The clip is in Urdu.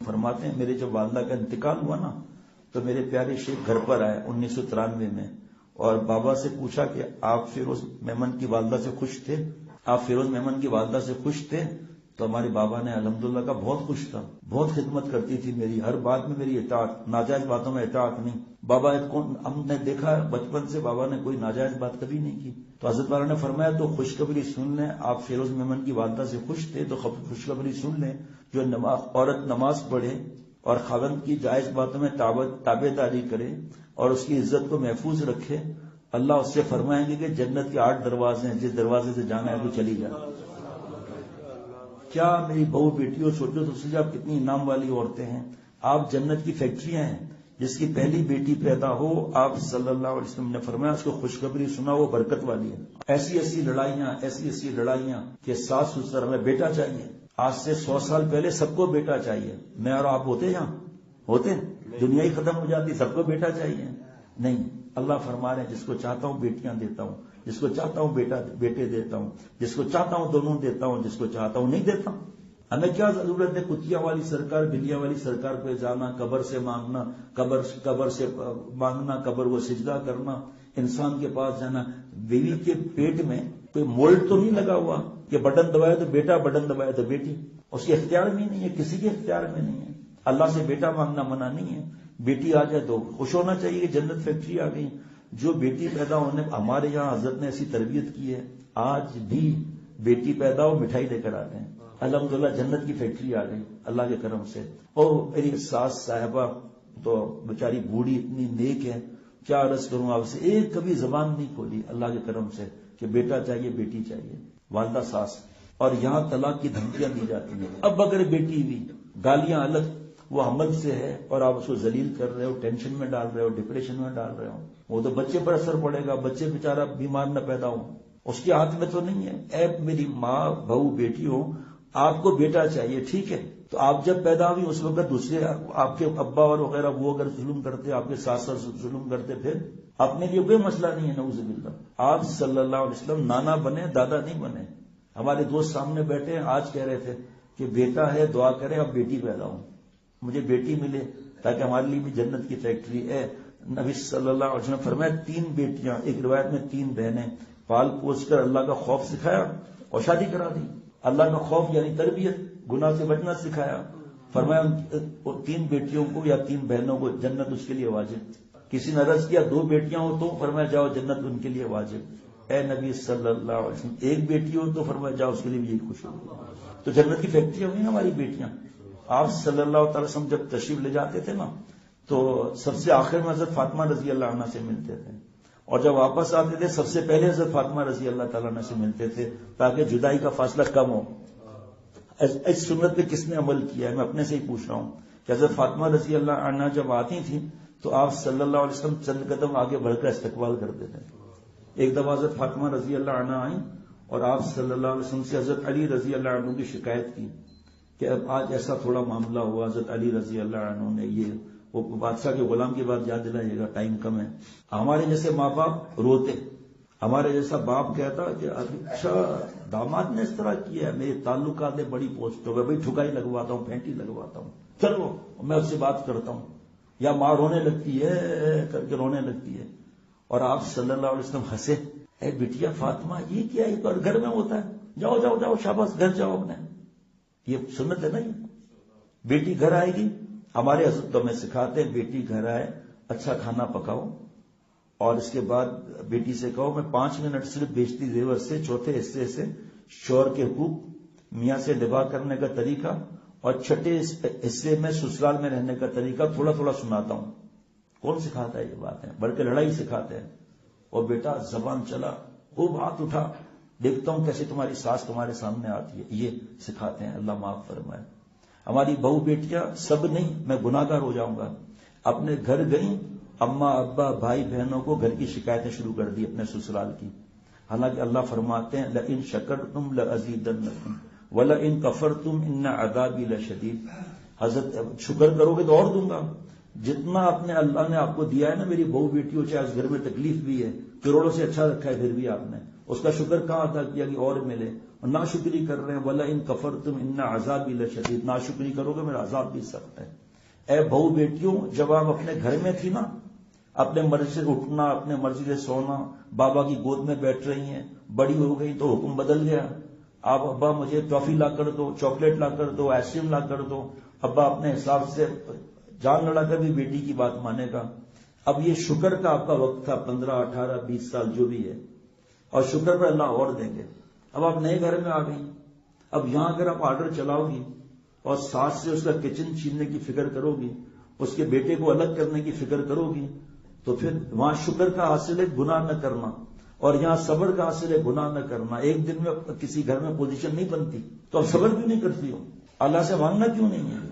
فرماتے ہیں میرے جب والدہ کا انتقال ہوا نا تو میرے پیارے شیخ گھر پر آئے 1993 میں، اور بابا سے پوچھا کہ آپ فیروز میمن کی والدہ سے خوش تھے؟ آپ فیروز میمن کی والدہ سے خوش تھے؟ تو ہمارے بابا نے الحمدللہ کا بہت خوش تھا، بہت خدمت کرتی تھی میری، ہر بات میں میری اطاعت، ناجائز باتوں میں اطاعت نہیں۔ بابا ہم نے دیکھا بچپن سے بابا نے کوئی ناجائز بات کبھی نہیں کی۔ تو حضرت والا نے فرمایا تو خوشخبری سن لیں، آپ فیروز میمن کی والدہ سے خوش تھے تو خوشخبری سن لیں، جو عورت نماز پڑھے اور خاوند کی جائز باتوں میں تابع داری کرے اور اس کی عزت کو محفوظ رکھے، اللہ اس سے فرمائیں گے کہ جنت کے 8 دروازے ہیں، جس دروازے سے جانا ہے تو چلی جائے۔ کیا میری بہو بیٹیوں سوچو تو سوچو آپ کتنی انعام والی عورتیں ہیں، آپ جنت کی فیکٹریاں ہیں۔ جس کی پہلی بیٹی پیدا ہو، آپ صلی اللہ علیہ وسلم نے فرمایا اس کو خوشخبری سنا، وہ برکت والی ہے۔ ایسی ایسی لڑائیاں کہ ساس سسر ہمیں بیٹا چاہیے۔ آج سے 100 سال پہلے سب کو بیٹا چاہیے، میں اور آپ ہوتے یہاں ہوتے، دنیا ہی ختم ہو جاتی، سب کو بیٹا چاہیے۔ نہیں، اللہ فرما رہے ہیں جس کو چاہتا ہوں بیٹیاں دیتا ہوں، جس کو چاہتا ہوں بیٹے دیتا ہوں، جس کو چاہتا ہوں دونوں دیتا ہوں، جس کو چاہتا ہوں نہیں دیتا ہوں۔ ہمیں کیا ضرورت ہے کتیا والی سرکار بلیاں والی سرکار پہ جانا، قبر سے مانگنا، قبر سے مانگنا، قبر کو سجدہ کرنا، انسان کے پاس جانا۔ بیوی کے پیٹ میں کوئی مولڈ تو نہیں لگا ہوا کہ بٹن دبائے تو بیٹا، بٹن دبائے تو بیٹی، اس کے اختیار میں نہیں ہے، کسی کے اختیار میں نہیں ہے۔ اللہ سے بیٹا مانگنا منع نہیں ہے، بیٹی آ جائے تو خوش ہونا چاہیے کہ جنت فیکٹری آ گئی۔ جو بیٹی پیدا ہونے، ہمارے یہاں حضرت نے ایسی تربیت کی ہے، آج بھی بیٹی پیدا ہو مٹھائی دے کر آتے ہیں، الحمدللہ جنت کی فیکٹری آ گئی اللہ کے کرم سے۔ اور میری ساس صاحبہ تو بیچاری بوڑھی اتنی نیک ہے، کیا عرض کروں آپ سے، ایک کبھی زبان نہیں کھولی اللہ کے کرم سے کہ بیٹا چاہیے بیٹی چاہیے، والدہ ساس۔ اور یہاں طلاق کی دھمکیاں دی جاتی ہیں، اب اگر بیٹی ہوئی گالیاں الگ، وہ حمل سے ہے اور آپ اس کو ذلیل کر رہے ہو، ٹینشن میں ڈال رہے ہو، ڈپریشن میں ڈال رہے ہو، وہ تو بچے پر اثر پڑے گا، بچے بیچارہ بیمار نہ پیدا ہو، اس کے ہاتھ میں تو نہیں ہے۔ اے میری ماں، بہو، بیٹی ہو، آپ کو بیٹا چاہیے، ٹھیک ہے، تو آپ جب پیدا ہوئی اس وقت دوسرے آپ کے ابا اور وغیرہ وہ اگر ظلم کرتے، آپ کے ساس ظلم کرتے، پھر اپنے لیے کوئی مسئلہ نہیں ہے، نعوذ باللہ۔ آپ صلی اللہ علیہ وسلم نانا بنے، دادا نہیں بنے۔ ہمارے دوست سامنے بیٹھے ہیں، آج کہہ رہے تھے کہ بیٹا ہے دعا کریں اب بیٹی پیدا ہو، مجھے بیٹی ملے تاکہ ہمارے لیے بھی جنت کی فیکٹری ہے۔ نبی صلی اللہ علیہ وسلم فرمایا 3 بیٹیاں، ایک روایت میں 3 بہنیں، پال پوس کر اللہ کا خوف سکھایا اور شادی کرا دی۔ اللہ کا خوف یعنی تربیت، گناہ سے بچنا سکھایا۔ فرمایا 3 بیٹیوں کو یا 3 بہنوں کو جنت اس کے لیے واجب۔ کسی نے عرض کیا 2 بیٹیاں ہو تو فرمایا جاؤ جنت ان کے لیے واجب۔ اے نبی صلی اللہ علیہ وسلم 1 بیٹی ہو تو فرمایا جاؤ اس کے لیے بھی یہی خوش ہو۔ تو جنت کی فیکٹری ہوئی نا ہماری بیٹیاں۔ آپ صلی اللہ تعالی وسلم جب تشریف لے جاتے تھے نا تو سب سے آخر میں حضرت فاطمہ رضی اللہ عنہ سے ملتے تھے، اور جب واپس آتے تھے سب سے پہلے حضرت فاطمہ رضی اللہ تعالیٰ عنہ سے ملتے تھے تاکہ جدائی کا فاصلہ کم ہو۔ اس سنت پہ کس نے عمل کیا ہے، میں اپنے سے ہی پوچھ رہا ہوں کہ حضرت فاطمہ رضی اللہ عنہ جب آتی تھیں تو آپ صلی اللہ علیہ وسلم چند قدم آگے بڑھ کر استقبال کرتے تھے۔ ایک دفعہ حضرت فاطمہ رضی اللہ عنہ آئیں اور آپ صلی اللہ علیہ وسلم سے حضرت علی رضی اللہ عنہ کی شکایت کی کہ اب آج ایسا تھوڑا معاملہ ہوا، حضرت علی رضی اللہ عنہ نے یہ، وہ بادشاہ کے غلام کی بات یاد دلائیے گا، ٹائم کم ہے۔ ہمارے جیسے ماں باپ روتے، ہمارے جیسا باپ کہتا کہ اچھا داماد نے اس طرح کیا ہے، میرے تعلقات میں بڑی پوسٹ ہو گئے، بھائی ٹھکائی لگواتا ہوں، پھینٹی لگواتا ہوں، چلو میں اس سے بات کرتا ہوں، یا ماں رونے لگتی ہے کر کے رونے لگتی ہے، اور آپ صلی اللہ علیہ وسلم ہنسے، اے بیٹیا فاطمہ یہ کیا ہے، تو گھر میں ہوتا ہے، جاؤ جاؤ جاؤ شاباش گھر جاؤ اپنے۔ یہ سنت ہے نا، یہ بیٹی گھر آئے گی، ہمارے حضرت تو ہمیں سکھاتے ہیں بیٹی گھر آئے اچھا کھانا پکاؤ، اور اس کے بعد بیٹی سے کہو میں 5 منٹ صرف بیشتی زیور سے چوتھے حصے سے شوہر کے حقوق، میاں سے نباہ کرنے کا طریقہ، اور چھٹے حصے میں سسرال میں رہنے کا طریقہ تھوڑا تھوڑا سناتا ہوں۔ کون سکھاتا ہے یہ باتیں، بلکہ لڑائی سکھاتے ہیں۔ اور بیٹا زبان چلا، خوب ہاتھ اٹھا، دیکھتا ہوں کیسے تمہاری ساس تمہارے سامنے آتی ہے، یہ سکھاتے ہیں، اللہ معاف فرمائے۔ ہماری بہو بیٹیاں سب نہیں، میں گناہگار ہو جاؤں گا، اپنے گھر گئیں، اماں ابا بھائی بہنوں کو گھر کی شکایتیں شروع کر دی اپنے سسرال کی، حالانکہ اللہ فرماتے ہیں لئن شکرتم لازیدنکم ولئن کفرتم ان عذابی لشدید۔ حضرت شکر کرو گے تو اور دوں گا، جتنا اپنے اللہ نے آپ کو دیا ہے نا میری بہو بیٹیوں، چاہے اس گھر میں تکلیف بھی ہے، کروڑوں سے اچھا رکھا ہے پھر بھی آپ نے، اس کا شکر کہاں ادا کیا کہ اور ملے، اور ناشکری کر رہے ہیں، وَلَئِن كَفَرْتُمْ إِنَّ عَذَابِي لَشَدِيدٌ، ناشکری کرو گے میرا عذاب بھی سخت ہے۔ اے بہو بیٹیوں، جب آپ اپنے گھر میں تھی نا، اپنے مرضی سے اٹھنا، اپنے مرضی سے سونا، بابا کی گود میں بیٹھ رہی ہیں، بڑی ہو گئی تو حکم بدل گیا، آپ ابا مجھے ٹافی لا کر دو، چاکلیٹ لا کر دو، آئس کریم لا کر دو، ابا اپنے حساب سے جان لڑا کر بھی بیٹی کی بات مانے گا۔ اب یہ شکر کا آپ کا وقت تھا، 15، 18، 20 سال جو بھی ہے، اور شکر پر اللہ اور دیں گے۔ اب آپ نئے گھر میں آ گئی، اب یہاں اگر آپ آرڈر چلاؤ گی اور ساس سے اس کا کچن چھیننے کی فکر کرو گی، اس کے بیٹے کو الگ کرنے کی فکر کرو گی، تو پھر وہاں شکر کا حاصل ہے گناہ نہ کرنا، اور یہاں صبر کا حاصل ہے گناہ نہ کرنا۔ ایک دن میں کسی گھر میں پوزیشن نہیں بنتی، تو اب صبر کیوں نہیں کرتی ہو؟ اللہ سے مانگنا کیوں نہیں ہے؟